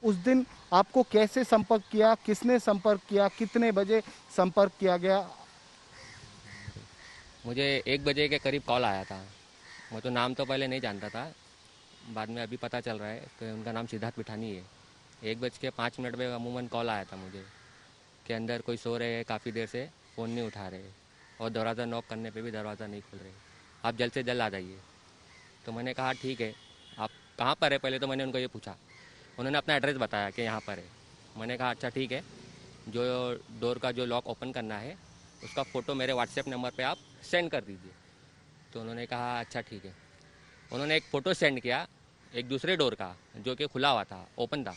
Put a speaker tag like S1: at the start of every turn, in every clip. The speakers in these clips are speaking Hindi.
S1: उस दिन आपको कैसे संपर्क किया, किसने संपर्क किया, कितने बजे संपर्क किया गया?
S2: मुझे 1 बजे के करीब कॉल आया था। मैं तो नाम तो पहले नहीं जानता था, बाद में अभी पता चल रहा है कि उनका नाम सिद्धार्थ पिठानी है। 1 बज के 5 मिनट पे अमूमन कॉल आया था मुझे कि अंदर कोई सो रहे हैं, काफ़ी देर से फ़ोन नहीं उठा रहे और दरवाज़ा नॉक करने पे भी दरवाज़ा नहीं खोल रहे, आप जल्द से जल्द आ जाइए। तो मैंने कहा ठीक है, आप कहाँ पर है, पहले तो मैंने उनको ये पूछा। उन्होंने अपना एड्रेस बताया कि यहाँ पर है। मैंने कहा अच्छा ठीक है, जो डोर का जो लॉक ओपन करना है उसका फ़ोटो मेरे व्हाट्सएप नंबर पे आप सेंड कर दीजिए। तो उन्होंने कहा अच्छा ठीक है। उन्होंने एक फ़ोटो सेंड किया एक दूसरे डोर का, जो कि खुला हुआ था, ओपन था।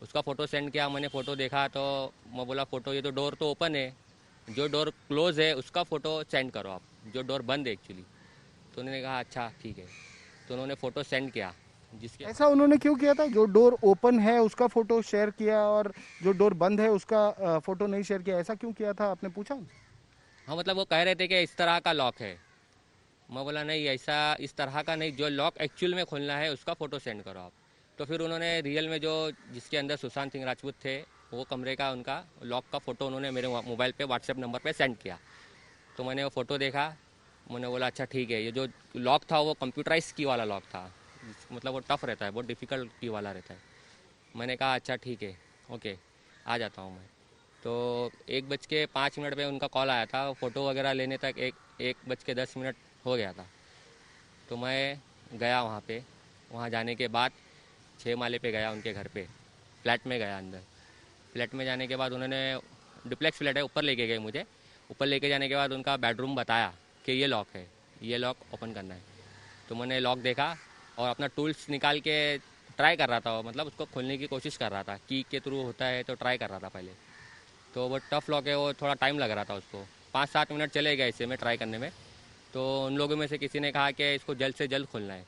S2: उसका फ़ोटो सेंड किया, मैंने फ़ोटो देखा तो मैं बोला फ़ोटो ये तो डोर तो ओपन है, जो डोर क्लोज़ है उसका फ़ोटो सेंड करो आप, जो डोर बंद है एक्चुअली। तो उन्होंने कहा अच्छा ठीक है। तो उन्होंने फ़ोटो सेंड किया जिसके
S1: ऐसा उन्होंने क्यों किया था? जो डोर ओपन है उसका फोटो शेयर किया और जो डोर बंद है उसका फोटो नहीं शेयर किया, ऐसा क्यों किया था, आपने पूछा?
S2: हाँ मतलब वो कह रहे थे कि इस तरह का लॉक है। मैं बोला नहीं ऐसा इस तरह का नहीं, जो लॉक एक्चुअल में खोलना है उसका फ़ोटो सेंड करो आप। तो फिर उन्होंने रियल में जो जिसके अंदर सुशांत सिंह राजपूत थे, वो कमरे का उनका लॉक का फ़ोटो उन्होंने मेरे मोबाइल पे व्हाट्सएप नंबर पे सेंड किया। तो मैंने वो फ़ोटो देखा, मैंने बोला अच्छा ठीक है। ये जो लॉक था वो कंप्यूटराइज की वाला लॉक था, मतलब वो टफ़ रहता है, बहुत डिफ़िकल्ट की वाला रहता है। मैंने कहा अच्छा ठीक है, ओके, आ जाता हूँ मैं। तो 1 बज के 5 मिनट पे उनका कॉल आया था, फ़ोटो वगैरह लेने तक 1 बज के 10 मिनट हो गया था। तो मैं गया वहाँ पे। वहाँ जाने के बाद 6 माले पे गया उनके घर पे, फ्लैट में गया अंदर। फ्लैट में जाने के बाद उन्होंने, डुप्लेक्स फ्लैट है, ऊपर लेके गए मुझे। ऊपर लेके जाने के बाद उनका बेडरूम बताया कि ये लॉक है, ये लॉक ओपन करना है। तो मैंने लॉक देखा और अपना टूल्स निकाल के ट्राई कर रहा था, मतलब उसको खोलने की कोशिश कर रहा था, की के थ्रू होता है तो ट्राई कर रहा था पहले। तो वो टफ़ लॉक है, वो थोड़ा टाइम लग रहा था उसको, 5-7 मिनट चले गए इसे में ट्राई करने में। तो उन लोगों में से किसी ने कहा कि इसको जल्द से जल्द खोलना है,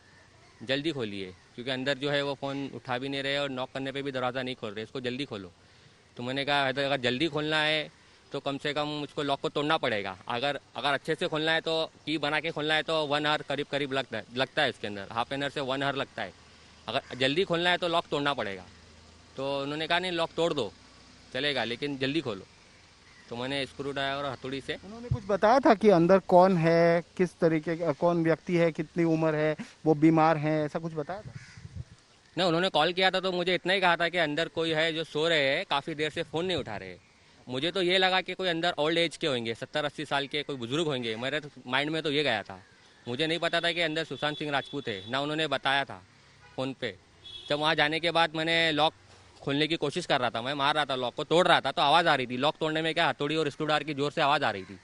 S2: जल्दी खोलिए, क्योंकि अंदर जो है वो फ़ोन उठा भी नहीं रहे और नॉक करने पे भी दरवाज़ा नहीं खोल रहे, इसको जल्दी खोलो। तो मैंने कहा अगर जल्दी खोलना है तो कम से कम मुझको लॉक को तोड़ना पड़ेगा। अगर अगर अच्छे से खोलना है तो की बना के खोलना है तो 1 आवर करीब करीब लगता है इसके अंदर, हाफ एन आवर से 1 आवर लगता है। अगर जल्दी खोलना है तो लॉक तोड़ना पड़ेगा। तो उन्होंने कहा नहीं लॉक तोड़ दो चलेगा, लेकिन जल्दी खोलो। तो मैंने स्क्रू ड्राइवर और हथौड़ी से,
S1: उन्होंने कुछ बताया था कि अंदर कौन है, किस तरीके का कौन व्यक्ति है, कितनी उम्र है, वो बीमार है, ऐसा कुछ बताया था?
S2: ना उन्होंने कॉल किया था तो मुझे इतना ही कहा था कि अंदर कोई है जो सो रहे हैं, काफ़ी देर से फ़ोन नहीं उठा रहे। मुझे तो ये लगा कि कोई अंदर ओल्ड एज के होंगे, 70-80 साल के कोई बुजुर्ग होंगे, मेरे तो माइंड में तो ये गया था। मुझे नहीं पता था कि अंदर सुशांत सिंह राजपूत है, ना उन्होंने बताया था फ़ोन पे। जब वहाँ जाने के बाद मैंने लॉक खोलने की कोशिश कर रहा था, मैं मार रहा था, लॉक को तोड़ रहा था तो आवाज़ आ रही थी। लॉक तोड़ने में क्या, हथौड़ी और स्क्रू ड्राइवर की ज़ोर से आवाज़ आ रही थी।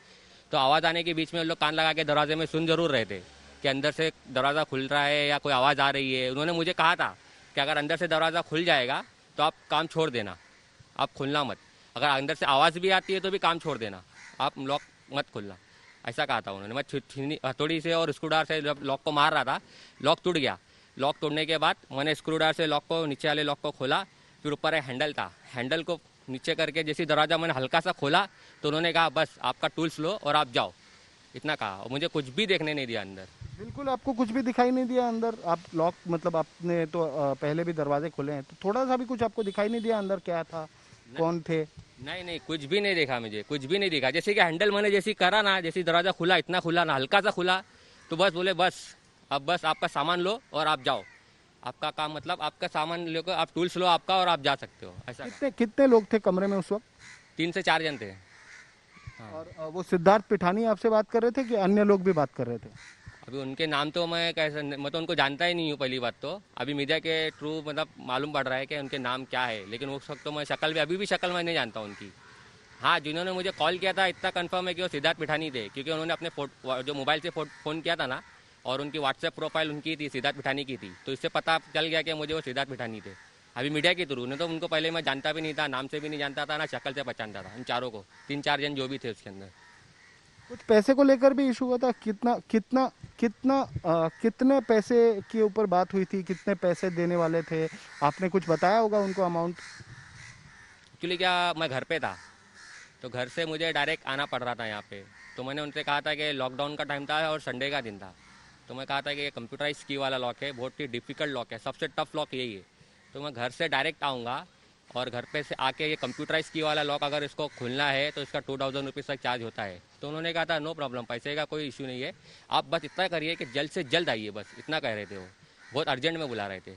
S2: तो आवाज़ आने के बीच में लोग कान लगा के दरवाजे में सुन जरूर रहे थे कि अंदर से दरवाज़ा खुल रहा है या कोई आवाज़ आ रही है। उन्होंने मुझे कहा था कि अगर अंदर से दरवाज़ा खुल जाएगा तो आप काम छोड़ देना, आप खुलना मत। अगर अंदर से आवाज़ भी आती है तो भी काम छोड़ देना, आप लॉक मत खुलना, ऐसा कहा था उन्होंने। मैं हथौड़ी से और स्क्रू ड्राइवर से जब लॉक को मार रहा था, लॉक टूट गया। लॉक तोड़ने के बाद मैंने स्क्रू ड्राइवर से लॉक को, नीचे वाले लॉक को खोला। फिर ऊपर एक हैंडल था, हैंडल को नीचे करके जैसे दरवाज़ा मैंने हल्का सा खोला तो उन्होंने कहा बस आपका टूल्स लो और आप जाओ, इतना कहा। और मुझे कुछ भी देखने नहीं दिया अंदर।
S1: बिल्कुल, आपको कुछ भी दिखाई नहीं दिया अंदर? आप लॉक मतलब आपने तो पहले भी दरवाजे खोले हैं, तो थोड़ा सा भी कुछ आपको दिखाई नहीं दिया अंदर क्या था,
S2: न,
S1: कौन थे?
S2: नहीं नहीं, कुछ भी नहीं देखा, मुझे कुछ भी नहीं दिखा। जैसे कि हैंडल मैंने जैसे करा ना, जैसे दरवाज़ा खुला, इतना खुला ना, हल्का सा खुला, तो बस बोले बस अब बस आपका सामान लो और आप जाओ, आपका काम मतलब आपका सामान लेकर आप टूल्स लो आपका और आप जा सकते हो, ऐसा कहा।
S1: कितने कितने लोग थे कमरे में उस वक्त?
S2: 3 से 4 जन थे। हाँ।
S1: और वो सिद्धार्थ पिठानी आपसे बात कर रहे थे कि अन्य लोग भी बात कर रहे थे?
S2: अभी उनके नाम तो मैं तो उनको जानता ही नहीं हूँ पहली बात तो। अभी मीडिया के थ्रू मतलब मालूम पड़ रहा है कि उनके नाम क्या है, लेकिन उस वक्त तो मैं शक्ल भी, अभी भी शक्ल मैं नहीं जानता उनकी। हाँ, जिन्होंने मुझे कॉल किया था इतना कंफर्म है कि वो सिद्धार्थ पिठानी थे, क्योंकि उन्होंने अपने जो मोबाइल से फ़ोन किया था ना, और उनकी व्हाट्सएप प्रोफाइल उनकी थी, सिद्धार्थ पिठानी की थी, तो इससे पता चल गया कि मुझे वो सिद्धार्थ पिठानी थे। अभी मीडिया के थ्रू, नहीं तो उनको पहले मैं जानता भी नहीं था, नाम से भी नहीं जानता था, ना शक्ल से पहचानता था उन चारों को, 3-4 जन जो भी थे उसके अंदर।
S1: कुछ पैसे को लेकर भी इशू हुआ था? कितना कितना कितना कितने पैसे के ऊपर बात हुई थी, कितने पैसे देने वाले थे? आपने कुछ बताया होगा उनको अमाउंट?
S2: एक्चुअली क्या, मैं घर पे था तो घर से मुझे डायरेक्ट आना पड़ रहा था यहाँ पे। तो मैंने उनसे कहा था कि लॉकडाउन का टाइम था और संडे का दिन था, तो मैं कहा था कि ये कंप्यूटराइज की वाला लॉक है, बहुत ही डिफिकल्ट लॉक है, सबसे टफ लॉक यही है। तो मैं घर से डायरेक्ट आऊँगा और घर पे से आके ये कंप्यूटराइज की वाला लॉक अगर इसको खुलना है तो इसका 2000 रुपीज़ तक चार्ज होता है। तो उन्होंने कहा था नो प्रॉब्लम, पैसे का कोई इशू नहीं है, आप बस इतना करिए कि जल्द से जल्द आइए, बस इतना कह रहे थे। वो बहुत अर्जेंट में बुला रहे थे।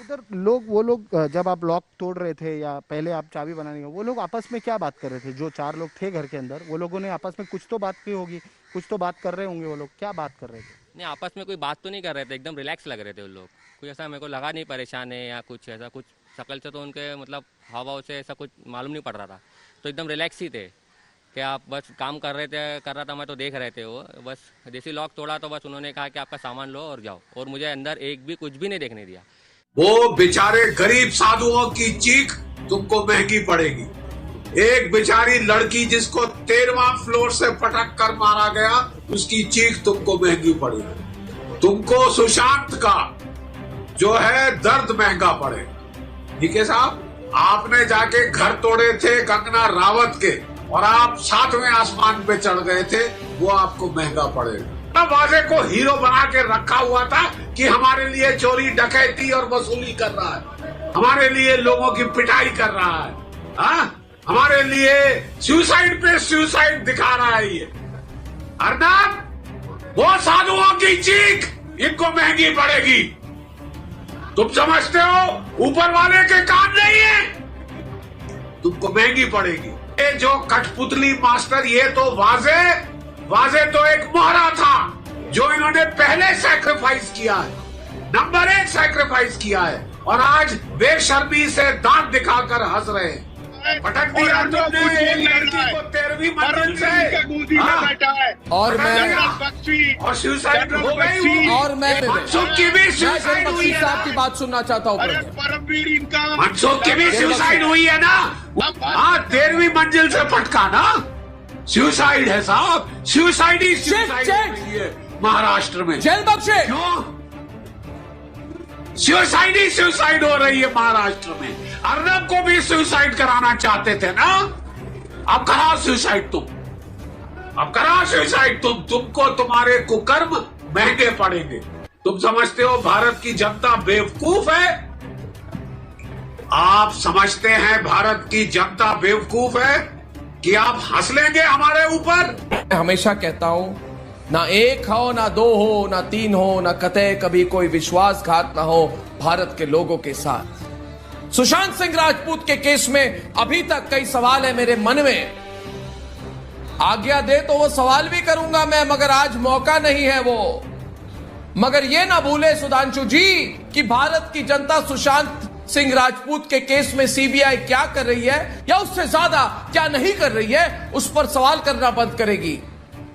S1: उधर वो लोग जब आप लॉक तोड़ रहे थे या पहले आप चाबी बनाने गए, वो लोग आपस में क्या बात कर रहे थे? जो 4 लोग थे घर के अंदर, वो लोगों ने आपस में कुछ तो बात की होगी, कुछ तो बात कर रहे होंगे। वो लोग क्या बात कर रहे थे?
S2: नहीं, आपस में कोई बात तो नहीं कर रहे थे, एकदम रिलैक्स लग रहे थे वो लोग। कुछ ऐसा मेरे को लगा नहीं परेशान है या कुछ ऐसा, कुछ शक्ल से तो उनके मतलब हाव से ऐसा कुछ मालूम नहीं पड़ रहा था। तो एकदम रिलैक्स ही थे कि आप बस काम कर रहा था मैं तो देख रहे थे। वो बस जैसे लॉक तोड़ा तो बस उन्होंने कहा कि आपका सामान लो और जाओ, और मुझे अंदर एक भी कुछ भी नहीं देखने दिया।
S3: वो बेचारे गरीब साधुओं की चीख तुमको महंगी पड़ेगी। एक बेचारी लड़की जिसको 13वां फ्लोर से पटक कर मारा गया, उसकी चीख तुमको महंगी पड़ेगी। तुमको सुशांत का जो है दर्द महंगा पड़ेगा। ठीक है साहब, आपने जाके घर तोड़े थे कंगना रावत के और आप 7वें आसमान पे चढ़ गए थे, वो आपको महंगा पड़ेगा। वाजे को हीरो बना के रखा हुआ था कि हमारे लिए चोरी डकैती और वसूली कर रहा है, हमारे लिए लोगों की पिटाई कर रहा है, हमारे लिए सुसाइड पे सुसाइड दिखा रहा है। ये अर्नब, वो साधुओं की चीख इनको महंगी पड़ेगी। तुम समझते हो ऊपर वाले के काम नहीं है, तुमको महंगी पड़ेगी। ये जो कठपुतली मास्टर, ये तो वाजे तो एक मोहरा था जो इन्होंने पहले सैक्रिफाइस किया है, नंबर 1 सैक्रिफाइस किया है, और आज बेशर्मी से दांत दिखाकर हंस रहे हैं। पटक दिया तुमने एक लड़की को 13वीं मंजिल से,
S4: और मैं
S3: और सुसाइड हो गई।
S4: और मैं
S3: मनसुख की भी सुसाइड हुई है।
S4: आपकी बात सुनना चाहता हूँ।
S3: मनसुख की भी सुसाइड हुई है ना? हाँ, 13वीं मंजिल से पटका ना, सुसाइड है साहब, सुसाइड ही सुसाइड हुई है महाराष्ट्र में।
S4: जेल बख्शे
S3: क्यों? सुसाइड ही सुसाइड हो रही है महाराष्ट्र में। अर्नब को भी सुसाइड कराना चाहते थे ना, अब करा सुसाइड तुम, अब करा सुसाइड तुम। तुमको तुम्हारे कुकर्म महंगे पड़ेंगे। तुम समझते हो भारत की जनता बेवकूफ है? आप समझते हैं भारत की जनता बेवकूफ है कि आप हंस लेंगे हमारे ऊपर?
S4: मैं हमेशा कहता हूं, ना 1 हो, ना 2 हो, ना 3 हो, ना कतई कभी कोई विश्वासघात ना हो भारत के लोगों के साथ। सुशांत सिंह राजपूत के केस में अभी तक कई सवाल है मेरे मन में। आज्ञा दे तो वो सवाल भी करूंगा मैं, मगर आज मौका नहीं है वो। मगर ये ना भूले सुधांशु जी कि भारत की जनता सुशांत सिंह राजपूत के केस में सीबीआई क्या कर रही है या उससे ज्यादा क्या नहीं कर रही है, उस पर सवाल करना बंद करेगी।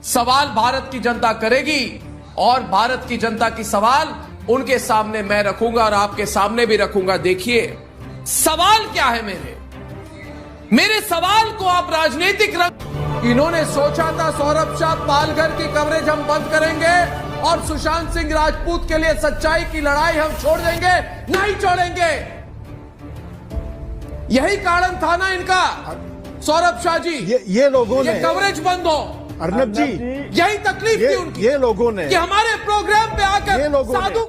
S4: सवाल भारत की जनता करेगी, और भारत की जनता की सवाल उनके सामने मैं रखूंगा और आपके सामने भी रखूंगा। देखिए सवाल क्या है मेरे सवाल को आप राजनीतिक रंग। इन्होंने सोचा था सौरभ शाह पालघर की कवरेज हम बंद करेंगे और सुशांत सिंह राजपूत के लिए सच्चाई की लड़ाई हम छोड़ देंगे, नहीं छोड़ेंगे। यही कारण था ना इनका, सौरभ शाह जी,
S5: ये लोगों ने
S4: कवरेज बंद हो।
S5: अर्नब जी,
S4: यही तकलीफ थी उनकी,
S5: ये लोगों ने
S4: कि हमारे प्रोग्राम पे आकर साधु